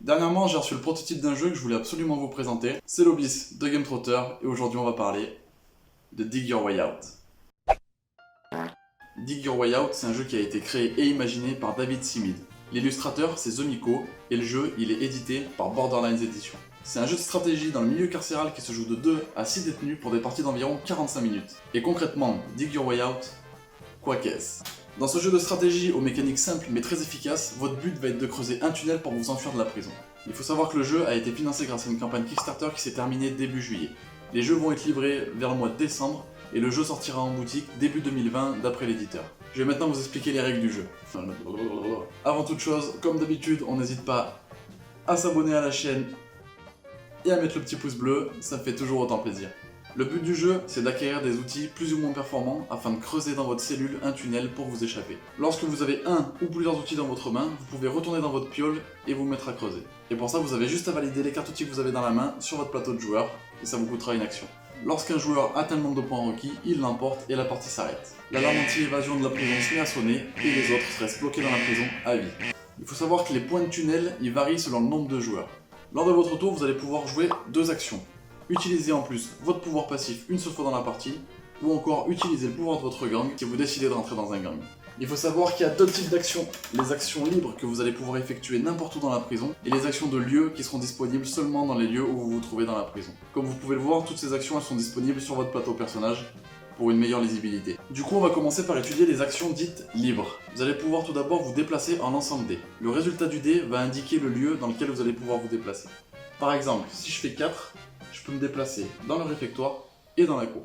Dernièrement, j'ai reçu le prototype d'un jeu que je voulais absolument vous présenter. C'est l'Obis de Game Trotter et aujourd'hui on va parler de Dig Your Way Out. Dig Your Way Out, c'est un jeu qui a été créé et imaginé par David Simid. L'illustrateur, c'est Zomico et le jeu, il est édité par Borderlands Edition. C'est un jeu de stratégie dans le milieu carcéral qui se joue de 2 à 6 détenus pour des parties d'environ 45 minutes. Et concrètement, Dig Your Way Out, quoi qu'est-ce ? Dans ce jeu de stratégie aux mécaniques simples mais très efficaces, votre but va être de creuser un tunnel pour vous enfuir de la prison. Il faut savoir que le jeu a été financé grâce à une campagne Kickstarter qui s'est terminée début juillet. Les jeux vont être livrés vers le mois de décembre et le jeu sortira en boutique début 2020 d'après l'éditeur. Je vais maintenant vous expliquer les règles du jeu. Avant toute chose, comme d'habitude, on n'hésite pas à s'abonner à la chaîne et à mettre le petit pouce bleu, ça me fait toujours autant plaisir. Le but du jeu, c'est d'acquérir des outils plus ou moins performants afin de creuser dans votre cellule un tunnel pour vous échapper. Lorsque vous avez un ou plusieurs outils dans votre main, vous pouvez retourner dans votre piole et vous mettre à creuser. Et pour ça, vous avez juste à valider les cartes outils que vous avez dans la main sur votre plateau de joueur et ça vous coûtera une action. Lorsqu'un joueur atteint le nombre de points requis, il l'emporte et la partie s'arrête. L'alarme anti-évasion de la prison se met à sonner et les autres restent bloqués dans la prison à vie. Il faut savoir que les points de tunnel, ils varient selon le nombre de joueurs. Lors de votre tour, vous allez pouvoir jouer deux actions. Utilisez en plus votre pouvoir passif une seule fois dans la partie, ou encore utiliser le pouvoir de votre gang si vous décidez de rentrer dans un gang. Il faut savoir qu'il y a deux types d'actions, les actions libres que vous allez pouvoir effectuer n'importe où dans la prison, et les actions de lieu qui seront disponibles seulement dans les lieux où vous vous trouvez dans la prison. Comme vous pouvez le voir, toutes ces actions elles sont disponibles sur votre plateau personnage pour une meilleure lisibilité. Du coup, on va commencer par étudier les actions dites libres. Vous allez pouvoir tout d'abord vous déplacer en lançant le dé. Le résultat du dé va indiquer le lieu dans lequel vous allez pouvoir vous déplacer. Par exemple, si je fais 4, je peux me déplacer dans le réfectoire et dans la cour.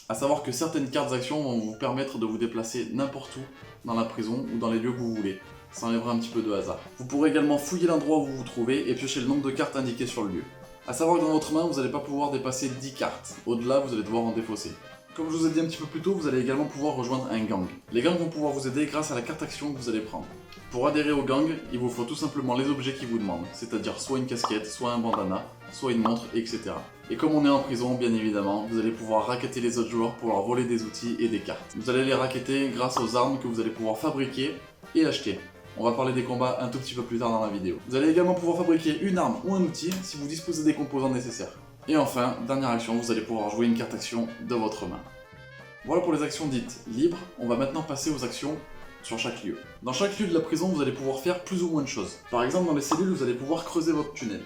A savoir que certaines cartes actions vont vous permettre de vous déplacer n'importe où dans la prison ou dans les lieux que vous voulez. Ça enlèvera un petit peu de hasard. Vous pourrez également fouiller l'endroit où vous vous trouvez et piocher le nombre de cartes indiquées sur le lieu. A savoir que dans votre main, vous n'allez pas pouvoir dépasser 10 cartes. Au-delà, vous allez devoir en défausser. Comme je vous ai dit un petit peu plus tôt, vous allez également pouvoir rejoindre un gang. Les gangs vont pouvoir vous aider grâce à la carte action que vous allez prendre. Pour adhérer au gang, il vous faut tout simplement les objets qu'ils vous demandent, c'est-à-dire soit une casquette, soit un bandana, soit une montre, etc. Et comme on est en prison, bien évidemment, vous allez pouvoir racketter les autres joueurs pour leur voler des outils et des cartes. Vous allez les racketter grâce aux armes que vous allez pouvoir fabriquer et acheter. On va parler des combats un tout petit peu plus tard dans la vidéo. Vous allez également pouvoir fabriquer une arme ou un outil si vous disposez des composants nécessaires. Et enfin, dernière action, vous allez pouvoir jouer une carte action de votre main. Voilà pour les actions dites libres, on va maintenant passer aux actions sur chaque lieu. Dans chaque lieu de la prison, vous allez pouvoir faire plus ou moins de choses. Par exemple, dans les cellules, vous allez pouvoir creuser votre tunnel.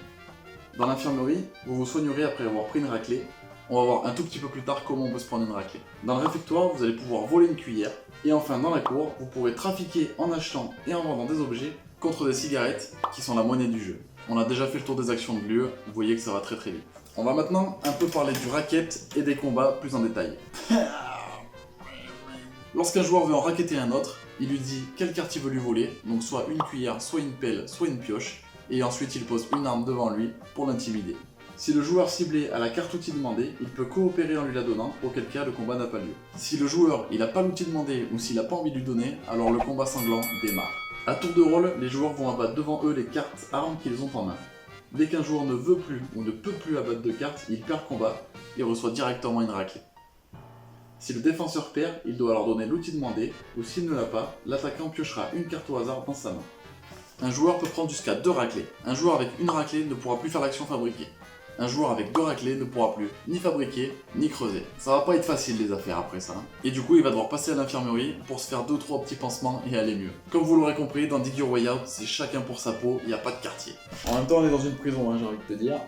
Dans l'infirmerie, vous vous soignerez après avoir pris une raclée. On va voir un tout petit peu plus tard comment on peut se prendre une raclée. Dans le réfectoire, vous allez pouvoir voler une cuillère. Et enfin, dans la cour, vous pourrez trafiquer en achetant et en vendant des objets contre des cigarettes qui sont la monnaie du jeu. On a déjà fait le tour des actions de lieu, vous voyez que ça va très très vite. On va maintenant un peu parler du racket et des combats plus en détail. Lorsqu'un joueur veut en racketter un autre, il lui dit quelle carte il veut lui voler, donc soit une cuillère, soit une pelle, soit une pioche, et ensuite il pose une arme devant lui pour l'intimider. Si le joueur ciblé a la carte outil demandée, il peut coopérer en lui la donnant, auquel cas le combat n'a pas lieu. Si le joueur il n'a pas l'outil demandé ou s'il n'a pas envie de lui donner, alors le combat sanglant démarre. A tour de rôle, les joueurs vont abattre devant eux les cartes armes qu'ils ont en main. Dès qu'un joueur ne veut plus ou ne peut plus abattre de cartes, il perd le combat et reçoit directement une raclée. Si le défenseur perd, il doit alors donner l'outil demandé, ou s'il ne l'a pas, l'attaquant piochera une carte au hasard dans sa main. Un joueur peut prendre jusqu'à 2 raclées. Un joueur avec une raclée ne pourra plus faire l'action fabriquée. Un joueur avec 2 raclées ne pourra plus ni fabriquer, ni creuser. Ça va pas être facile les affaires après ça. Et du coup, il va devoir passer à l'infirmerie pour se faire 2-3 petits pansements et aller mieux. Comme vous l'aurez compris, dans Dig Your Way Out, c'est chacun pour sa peau, il n'y a pas de quartier. En même temps, on est dans une prison, j'ai envie de te dire.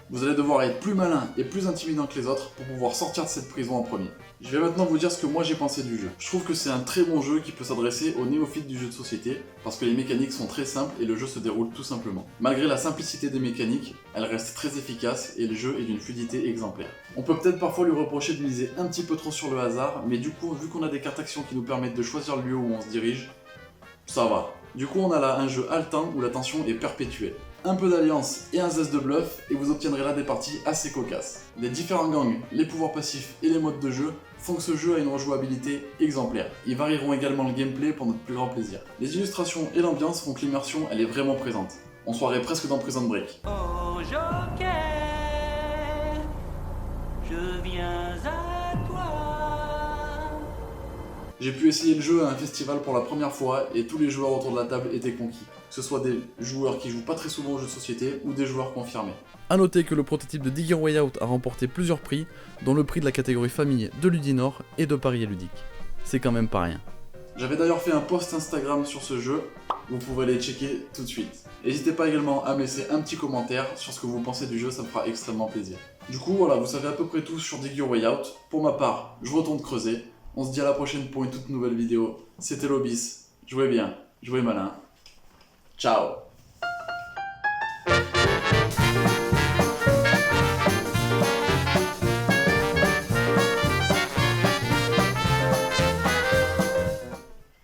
Vous allez devoir être plus malin et plus intimidant que les autres pour pouvoir sortir de cette prison en premier. Je vais maintenant vous dire ce que moi j'ai pensé du jeu. Je trouve que c'est un très bon jeu qui peut s'adresser aux néophytes du jeu de société parce que les mécaniques sont très simples et le jeu se déroule tout simplement. Malgré la simplicité des mécaniques, elle reste très efficace et le jeu est d'une fluidité exemplaire. On peut peut-être parfois lui reprocher de miser un petit peu trop sur le hasard, mais du coup, vu qu'on a des cartes actions qui nous permettent de choisir le lieu où on se dirige, ça va. Du coup, on a là un jeu haletant où la tension est perpétuelle. Un peu d'alliance et un zeste de bluff et vous obtiendrez là des parties assez cocasses. Les différents gangs, les pouvoirs passifs et les modes de jeu font que ce jeu a une rejouabilité exemplaire. Ils varieront également le gameplay pour notre plus grand plaisir. Les illustrations et l'ambiance font que l'immersion elle est vraiment présente. On se croirait presque dans Prison Break. Oh Joker, je viens à toi. J'ai pu essayer le jeu à un festival pour la première fois et tous les joueurs autour de la table étaient conquis. Que ce soit des joueurs qui jouent pas très souvent aux jeux de société ou des joueurs confirmés. A noter que le prototype de Dig Your Way Out a remporté plusieurs prix, dont le prix de la catégorie famille de Ludinor et de Paris et Ludique. C'est quand même pas rien. J'avais d'ailleurs fait un post Instagram sur ce jeu, vous pouvez aller checker tout de suite. N'hésitez pas également à me laisser un petit commentaire sur ce que vous pensez du jeu, ça me fera extrêmement plaisir. Du coup voilà, vous savez à peu près tout sur Dig Your Way Out. Pour ma part, je retourne creuser. On se dit à la prochaine pour une toute nouvelle vidéo. C'était Lobis, jouez bien, jouez malin. Ciao.